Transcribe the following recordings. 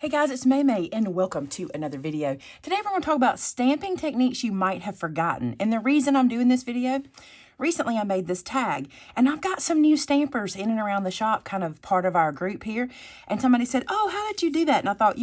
Hey guys, it's Maymay and welcome to another video. Today we're going to talk about stamping techniques you might have forgotten. And the reason I'm doing this video, recently I made this tag and I've got some new stampers in and around the shop, kind of part of our group here. And somebody said, oh, how did you do that? And I thought,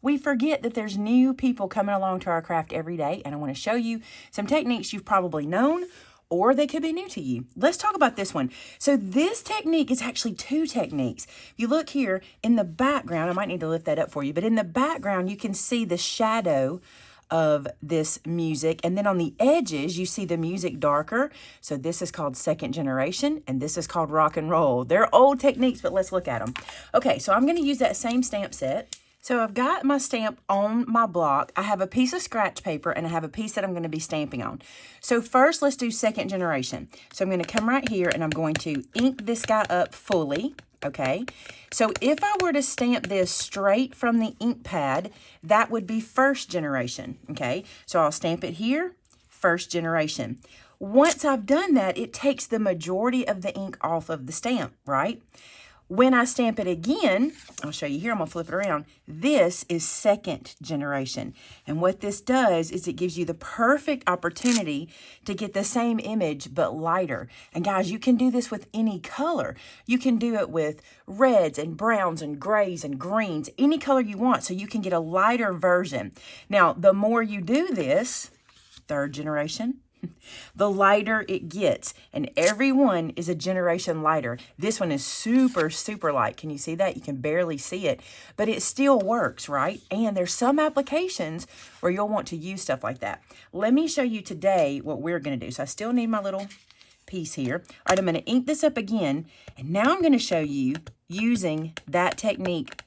we forget that there's new people coming along to our craft every day. And I want to show you some techniques you've probably known, or they could be new to you. Let's talk about this one. So this technique is actually two techniques. If you look here in the background, I might need to lift that up for you, but in the background, you can see the shadow of this music. And then on the edges, you see the music darker. So this is called second generation, and this is called rock and roll. They're old techniques, but let's look at them. Okay, so I'm gonna use that same stamp set. So I've got my stamp on my block. I have a piece of scratch paper and I have a piece that I'm going to be stamping on. So first, let's do second generation. So I'm going to come right here and I'm going to ink this guy up fully. Okay. So if I were to stamp this straight from the ink pad, that would be first generation. Okay. So I'll stamp it here, first generation. Once I've done that, it takes the majority of the ink off of the stamp, right? When I stamp it again, I'll show you here, I'm gonna flip it around. This is second generation. And what this does is it gives you the perfect opportunity to get the same image, but lighter. And guys, you can do this with any color. You can do it with reds and browns and grays and greens, any color you want, so you can get a lighter version. Now, the more you do this, third generation, the lighter it gets, and every one is a generation lighter. This one is super, super light. Can you see that? You can barely see it, but it still works, right? And there's some applications where you'll want to use stuff like that. Let me show you today what we're going to do. So I still need my little piece here. All right, I'm going to ink this up again, and now I'm going to show you using that technique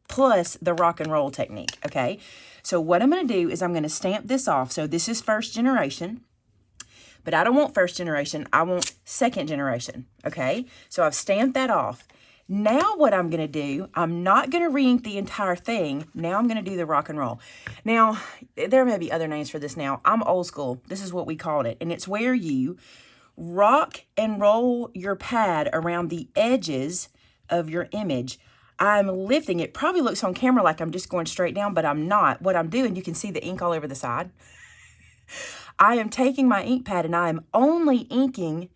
plus the rock and roll technique, okay? So what I'm going to do is I'm going to stamp this off. So this is first generation, but I don't want first generation. I want second generation, okay? So I've stamped that off. Now what I'm going to do, I'm not going to re-ink the entire thing. Now I'm going to do the rock and roll. Now, there may be other names for this now. I'm old school. This is what we called it. And it's where you rock and roll your pad around the edges of your image. I'm lifting it. Probably looks on camera like I'm just going straight down, but I'm not. What I'm doing, you can see the ink all over the side. I am taking my ink pad and I am only inking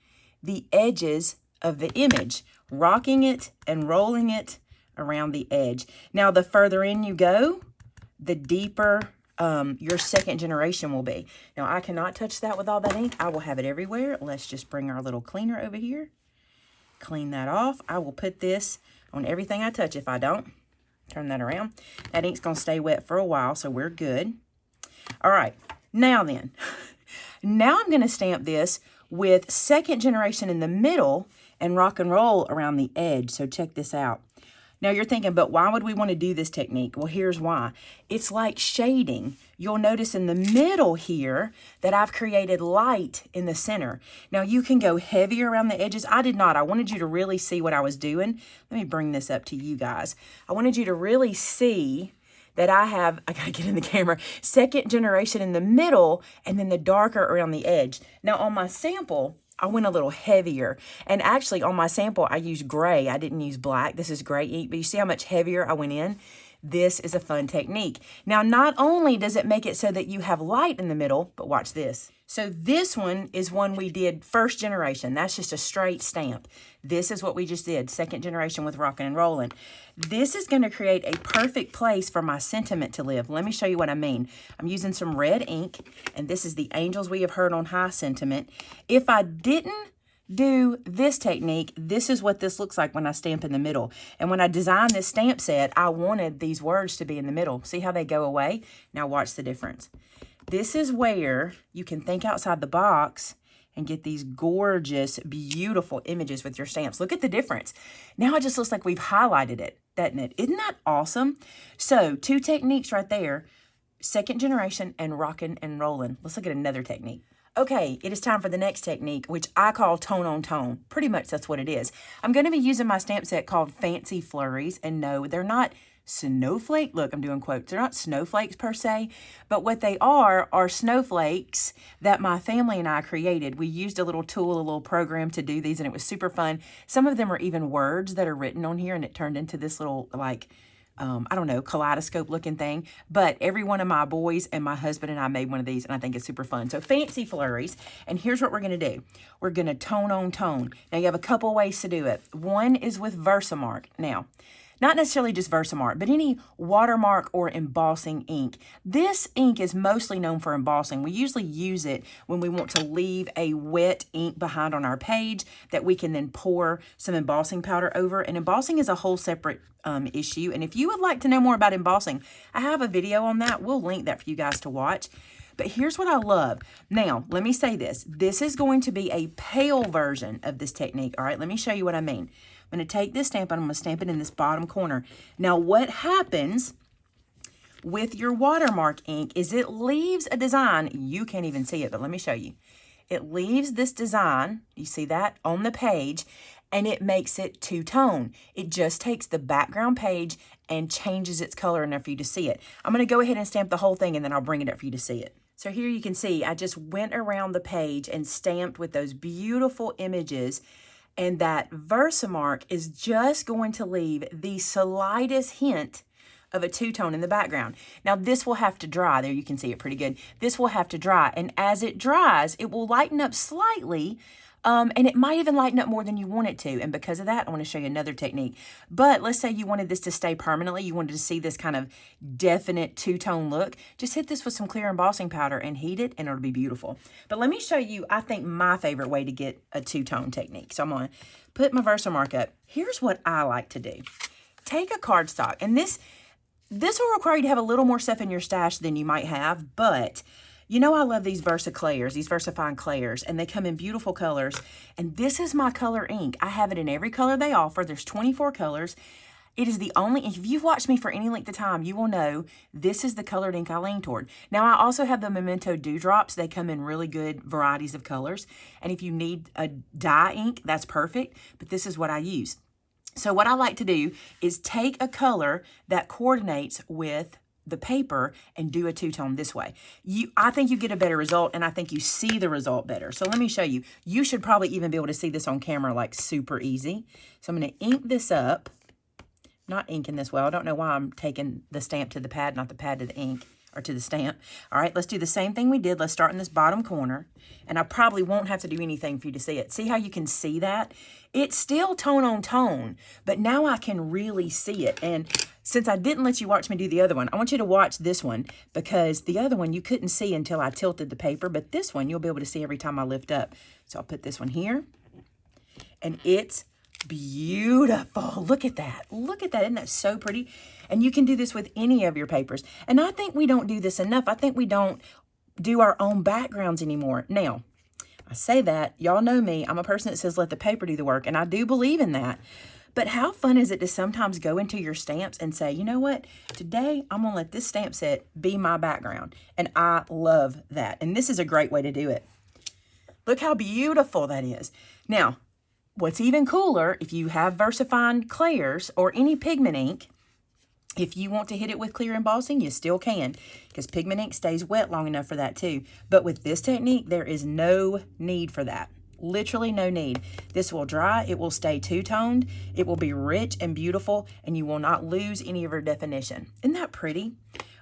the edges of the image, rocking it and rolling it around the edge. Now, the further in you go, the deeper your second generation will be. Now, I cannot touch that with all that ink. I will have it everywhere. Let's just bring our little cleaner over here. Clean that off. I will put this on everything I touch. If I don't, turn that around. That ink's going to stay wet for a while, so we're good. All right. Now then, now I'm going to stamp this with second generation in the middle and rock and roll around the edge. So check this out. Now you're thinking, but why would we want to do this technique? Well, here's why. It's like shading. You'll notice in the middle here that I've created light in the center. Now you can go heavier around the edges. I did not. I wanted you to really see what I was doing. Let me bring this up to you guys. I wanted you to really see that I gotta get in the camera, second generation in the middle and then the darker around the edge. Now on my sample, I went a little heavier. And actually on my sample, I used gray. I didn't use black. This is gray ink, but you see how much heavier I went in? This is a fun technique. Now, not only does it make it so that you have light in the middle, but watch this. So this one is one we did first generation. That's just a straight stamp. This is what we just did, second generation with rockin' and rollin'. This is going to create a perfect place for my sentiment to live. Let me show you what I mean. I'm using some red ink, and this is the Angels We Have Heard on High sentiment. If I didn't do this technique, this is what this looks like when I stamp in the middle. And when I designed this stamp set, I wanted these words to be in the middle. See how they go away? Now watch the difference. This is where you can think outside the box and get these gorgeous, beautiful images with your stamps. Look at the difference. Now it just looks like we've highlighted it, doesn't it? Isn't that awesome? So two techniques right there, second generation and rockin' and rollin'. Let's look at another technique. Okay, it is time for the next technique, which I call tone on tone. Pretty much that's what it is. I'm going to be using my stamp set called Fancy Flurries. And no, they're not snowflake. Look, I'm doing quotes. They're not snowflakes per se, but what they are snowflakes that my family and I created. We used a little tool, a little program to do these, and it was super fun. Some of them are even words that are written on here, and it turned into this little, like, I don't know, kaleidoscope looking thing. But every one of my boys and my husband and I made one of these, and I think it's super fun. So fancy flurries. And here's what we're going to do. We're going to tone on tone. Now you have a couple ways to do it. One is with Versamark. Now, not necessarily just Versamark, but any watermark or embossing ink. This ink is mostly known for embossing. We usually use it when we want to leave a wet ink behind on our page that we can then pour some embossing powder over. And embossing is a whole separate issue. And if you would like to know more about embossing, I have a video on that. We'll link that for you guys to watch. But here's what I love. Now, let me say this. This is going to be a pale version of this technique. All right, let me show you what I mean. I'm going to take this stamp and I'm going to stamp it in this bottom corner. Now, what happens with your watermark ink is it leaves a design. You can't even see it, but let me show you. It leaves this design, you see that, on the page, and it makes it two-tone. It just takes the background page and changes its color enough for you to see it. I'm going to go ahead and stamp the whole thing, and then I'll bring it up for you to see it. So here you can see I just went around the page and stamped with those beautiful images. And that Versamark is just going to leave the slightest hint of a two-tone in the background. Now this will have to dry. There you can see it pretty good. This will have to dry. And as it dries, it will lighten up slightly. And it might even lighten up more than you want it to. And because of that, I want to show you another technique. But let's say you wanted this to stay permanently. You wanted to see this kind of definite two-tone look. Just hit this with some clear embossing powder and heat it, and it'll be beautiful. But let me show you, I think, my favorite way to get a two-tone technique. So I'm going to put my Versamark up. Here's what I like to do. Take a cardstock. And this will require you to have a little more stuff in your stash than you might have, but you know I love these VersaClayers, these VersaFine Clayers, and they come in beautiful colors. And this is my color ink. I have it in every color they offer. There's 24 colors. It is the only, if you've watched me for any length of time, you will know this is the colored ink I lean toward. Now, I also have the Memento Dewdrops. They come in really good varieties of colors. And if you need a dye ink, that's perfect. But this is what I use. So what I like to do is take a color that coordinates with the paper and do a two-tone this way. I think you get a better result, and I think you see the result better. So let me show you. You should probably even be able to see this on camera like super easy. So I'm going to ink this up. Not inking this well. I don't know why I'm taking the stamp to the pad, not the pad to the ink or to the stamp. All right, let's do the same thing we did. Let's start in this bottom corner, and I probably won't have to do anything for you to see it. See how you can see that? It's still tone on tone, but now I can really see it. And since I didn't let you watch me do the other one, I want you to watch this one, because the other one you couldn't see until I tilted the paper, but this one you'll be able to see every time I lift up. So I'll put this one here, and it's beautiful. Look at that. Look at that. Isn't that so pretty? And you can do this with any of your papers. And I think we don't do this enough. I think we don't do our own backgrounds anymore. Now, I say that, y'all know me. I'm a person that says let the paper do the work, and I do believe in that. But how fun is it to sometimes go into your stamps and say, you know what? Today, I'm going to let this stamp set be my background. And I love that. And this is a great way to do it. Look how beautiful that is. Now, what's even cooler, if you have VersaFine Clayers or any pigment ink, if you want to hit it with clear embossing, you still can, because pigment ink stays wet long enough for that too. But with this technique, there is no need for that. Literally no need. This will dry, it will stay two-toned, it will be rich and beautiful, and you will not lose any of your definition. Isn't that pretty?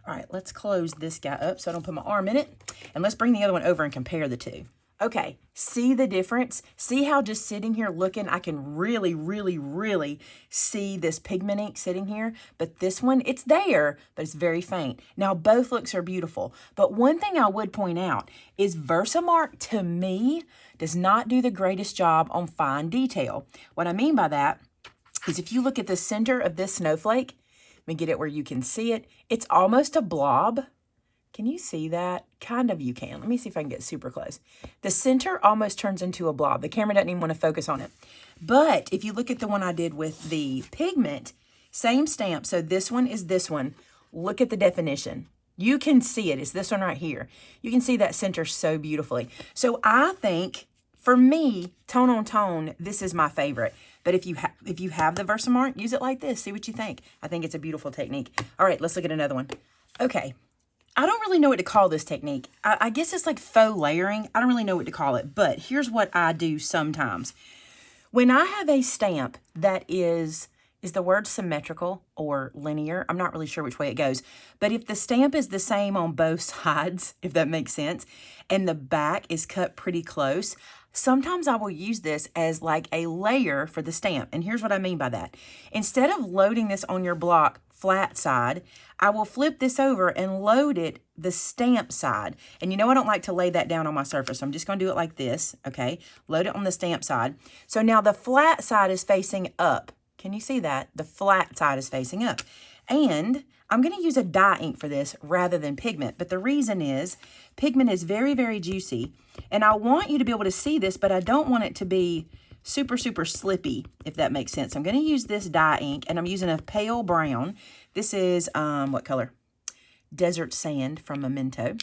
All right, let's close this guy up so I don't put my arm in it. And let's bring the other one over and compare the two. Okay, see the difference? See how just sitting here looking, I can really, really, really see this pigment ink sitting here. But this one, it's there, but it's very faint. Now, both looks are beautiful. But one thing I would point out is Versamark, to me, does not do the greatest job on fine detail. What I mean by that is if you look at the center of this snowflake, let me get it where you can see it. It's almost a blob. Can you see that? Kind of you can. Let me see if I can get super close. The center almost turns into a blob. The camera doesn't even want to focus on it. But if you look at the one I did with the pigment, same stamp. So this one is this one. Look at the definition. You can see it. It's this one right here. You can see that center so beautifully. So I think, for me, tone on tone, this is my favorite. But if you have the Versamark, use it like this. See what you think. I think it's a beautiful technique. All right, let's look at another one. Okay. I don't really know what to call this technique. I guess it's like faux layering. I don't really know what to call it, but here's what I do sometimes. When I have a stamp that is is the word symmetrical or linear. I'm not really sure which way it goes. But if the stamp is the same on both sides, if that makes sense, and the back is cut pretty close, sometimes I will use this as like a layer for the stamp. And here's what I mean by that. Instead of loading this on your block flat side, I will flip this over and load it the stamp side. And you know I don't like to lay that down on my surface, so I'm just going to do it like this, okay? Load it on the stamp side. So now the flat side is facing up. Can you see that? The flat side is facing up. And I'm going to use a dye ink for this rather than pigment. But the reason is pigment is very, very juicy. And I want you to be able to see this, but I don't want it to be super, super slippy, if that makes sense. I'm going to use this dye ink, and I'm using a pale brown. This is, what color? Desert Sand from Memento.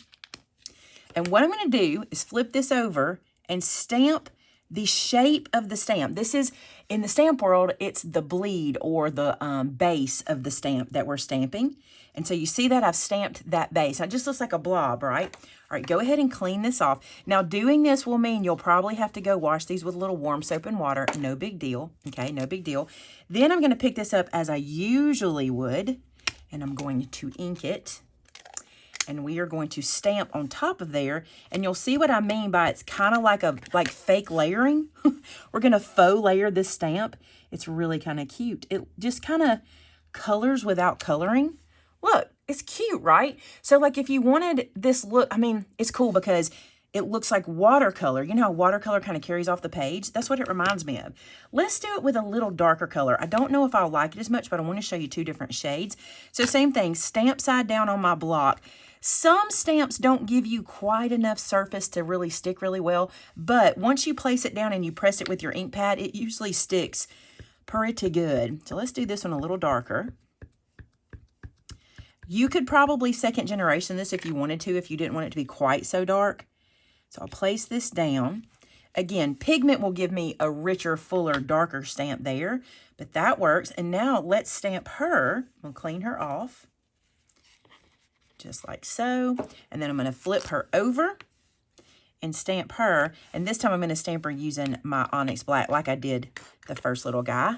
And what I'm going to do is flip this over and stamp the shape of the stamp. This is, in the stamp world, it's the bleed or the base of the stamp that we're stamping. And so you see that I've stamped that base. It just looks like a blob, right? All right, go ahead and clean this off. Now, doing this will mean you'll probably have to go wash these with a little warm soap and water. No big deal, okay? No big deal. Then I'm going to pick this up as I usually would, and I'm going to ink it. And we are going to stamp on top of there. And you'll see what I mean by it's kind of like fake layering. We're going to faux layer this stamp. It's really kind of cute. It just kind of colors without coloring. Look, it's cute, right? So like if you wanted this look, I mean, it's cool because it looks like watercolor. You know how watercolor kind of carries off the page? That's what it reminds me of. Let's do it with a little darker color. I don't know if I'll like it as much, but I want to show you two different shades. So same thing, stamp side down on my block. Some stamps don't give you quite enough surface to really stick really well, but once you place it down and you press it with your ink pad, it usually sticks pretty good. So let's do this one a little darker. You could probably second generation this if you wanted to, if you didn't want it to be quite so dark. So I'll place this down. Again, pigment will give me a richer, fuller, darker stamp there, but that works. And now let's stamp her. We'll clean her off. Just like so. And then I'm going to flip her over and stamp her. And this time I'm going to stamp her using my Onyx Black like I did the first little guy.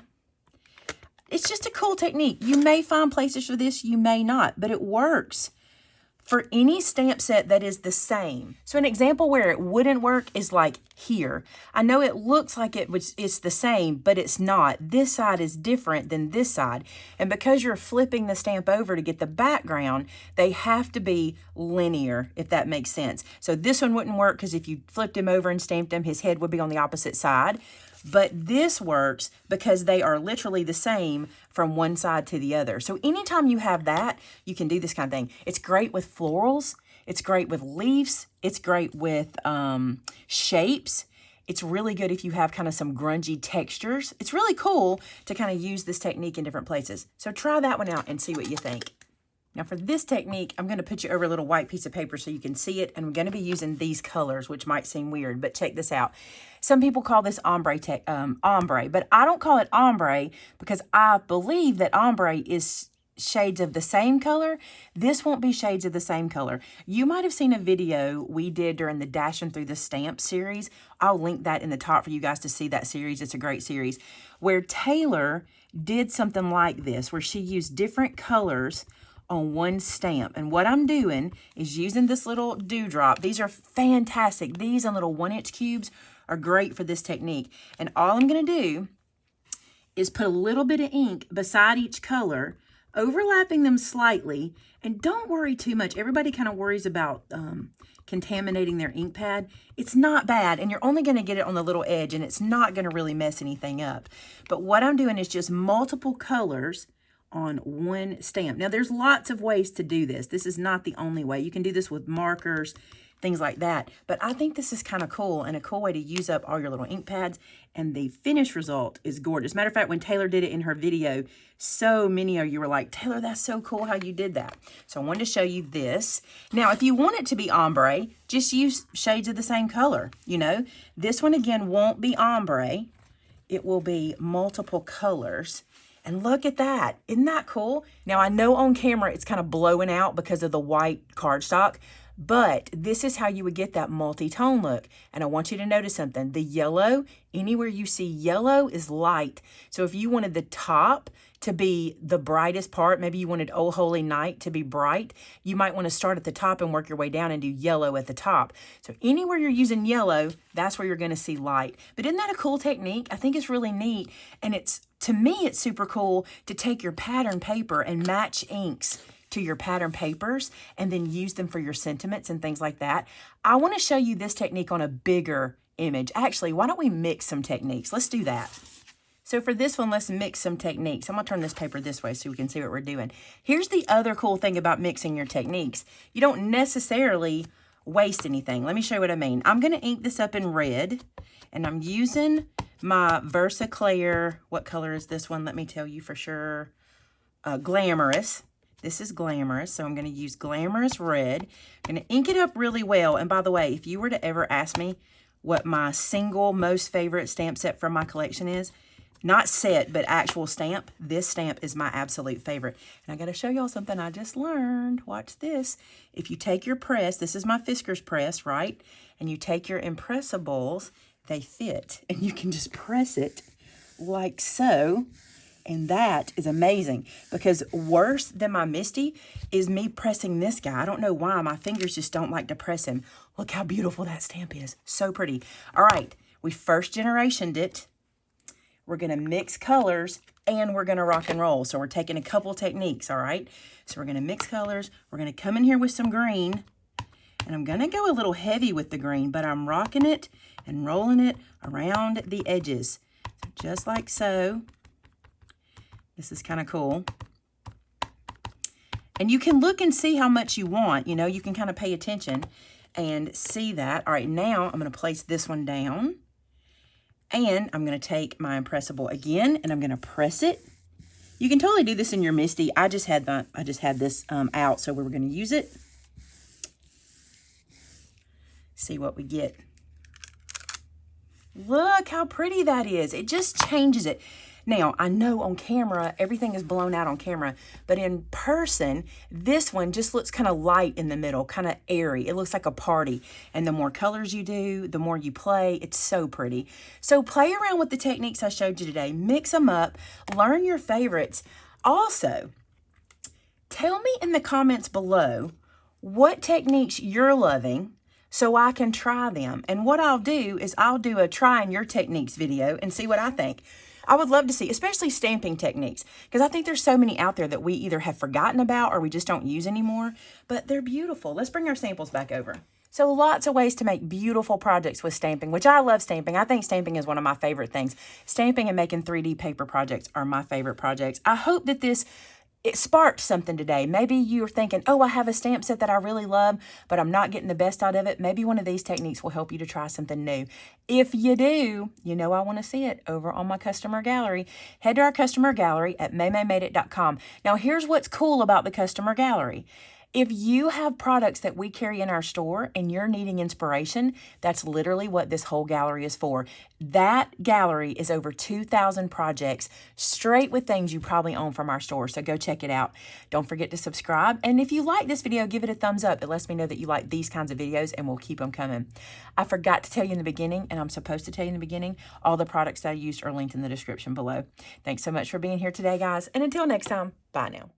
It's just a cool technique. You may find places for this, you may not, but it works for any stamp set that is the same. So an example where it wouldn't work is like here. I know it looks like it's the same, but it's not. This side is different than this side. And because you're flipping the stamp over to get the background, they have to be linear, if that makes sense. So this one wouldn't work because if you flipped him over and stamped him, his head would be on the opposite side. But this works because they are literally the same from one side to the other. So anytime you have that, you can do this kind of thing. It's great with florals. It's great with leaves. It's great with shapes. It's really good if you have kind of some grungy textures. It's really cool to kind of use this technique in different places. So try that one out and see what you think. Now for this technique, I'm going to put you over a little white piece of paper so you can see it. And I'm going to be using these colors, which might seem weird, but check this out. Some people call this ombre, but I don't call it ombre because I believe that ombre is shades of the same color. This won't be shades of the same color. You might have seen a video we did during the Dashing Through the Stamp series. I'll link that in the top for you guys to see that series. It's a great series where Taylor did something like this, where she used different colors on one stamp. And what I'm doing is using this little dewdrop. These are fantastic. These in little 1-inch cubes are great for this technique. And all I'm going to do is put a little bit of ink beside each color, overlapping them slightly. And don't worry too much. Everybody kind of worries about contaminating their ink pad. It's not bad, and you're only going to get it on the little edge, and it's not going to really mess anything up. But what I'm doing is just multiple colors on one stamp. Now, there's lots of ways to do this. This is not the only way. You can do this with markers, things like that. But I think this is kind of cool and a cool way to use up all your little ink pads. And the finished result is gorgeous. Matter of fact, when Taylor did it in her video, so many of you were like, Taylor, that's so cool how you did that. So I wanted to show you this. Now, if you want it to be ombre, just use shades of the same color. You know, this one again won't be ombre. It will be multiple colors. And look at that. Isn't that cool? Now, I know on camera it's kind of blowing out because of the white cardstock, But this is how you would get that multi-tone look. And I want you to notice something. The yellow, anywhere you see yellow is light. So if you wanted the top to be the brightest part, maybe you wanted Oh Holy Night to be bright, you might want to start at the top and work your way down and do yellow at the top. So anywhere you're using yellow, that's where you're going to see light. But isn't that a cool technique? I think it's really neat. And to me, it's super cool to take your pattern paper and match inks to your pattern papers and then use them for your sentiments and things like that. I want to show you this technique on a bigger image. Actually, why don't we mix some techniques? Let's do that. So for this one, let's mix some techniques. I'm going to turn this paper this way so we can see what we're doing. Here's the other cool thing about mixing your techniques. You don't necessarily waste anything. Let me show you what I mean. I'm going to ink this up in red, and I'm using my Clair. What color is this one? Let me tell you for sure. Glamorous. This is Glamorous, so I'm going to use Glamorous Red. I'm going to ink it up really well. And by the way, if you were to ever ask me what my single most favorite stamp set from my collection is, not set, but actual stamp, this stamp is my absolute favorite. And I got to show y'all something I just learned. Watch this. If you take your press, this is my Fiskars press, right? And you take your impressables, they fit. And you can just press it like so. And that is amazing, because worse than my Misty is me pressing this guy. I don't know why. My fingers just don't like to press him. Look how beautiful that stamp is. So pretty. All right. We first generationed it. We're going to mix colors and we're going to rock and roll. So we're taking a couple techniques, all right? So we're going to mix colors. We're going to come in here with some green. And I'm going to go a little heavy with the green, but I'm rocking it and rolling it around the edges. So just like so. This is kind of cool. And you can look and see how much you want. You know, you can kind of pay attention and see that. All right, now I'm going to place this one down. And I'm going to take my impressible again, and I'm going to press it. You can totally do this in your Misty. I just had this out, so we were going to use it. See what we get. Look how pretty that is. It just changes it. Now, I know on camera, everything is blown out on camera, but in person, this one just looks kind of light in the middle, kind of airy. It looks like a party. And the more colors you do, the more you play. It's so pretty. So play around with the techniques I showed you today. Mix them up. Learn your favorites. Also, tell me in the comments below what techniques you're loving so I can try them. And what I'll do is I'll do a trying your techniques video and see what I think. I would love to see, especially stamping techniques, because I think there's so many out there that we either have forgotten about or we just don't use anymore, but they're beautiful. Let's bring our samples back over. So lots of ways to make beautiful projects with stamping, which I love stamping. I think stamping is one of my favorite things. Stamping and making 3D paper projects are my favorite projects. I hope that it sparked something today. Maybe you're thinking, oh, I have a stamp set that I really love, but I'm not getting the best out of it. Maybe one of these techniques will help you to try something new. If you do, you know I want to see it over on my customer gallery. Head to our customer gallery at maymaymadeit.com. Now, here's what's cool about the customer gallery. If you have products that we carry in our store and you're needing inspiration, that's literally what this whole gallery is for. That gallery is over 2,000 projects straight with things you probably own from our store. So go check it out. Don't forget to subscribe. And if you like this video, give it a thumbs up. It lets me know that you like these kinds of videos and we'll keep them coming. I forgot to tell you in the beginning, and I'm supposed to tell you in the beginning, all the products that I used are linked in the description below. Thanks so much for being here today, guys. And until next time, bye now.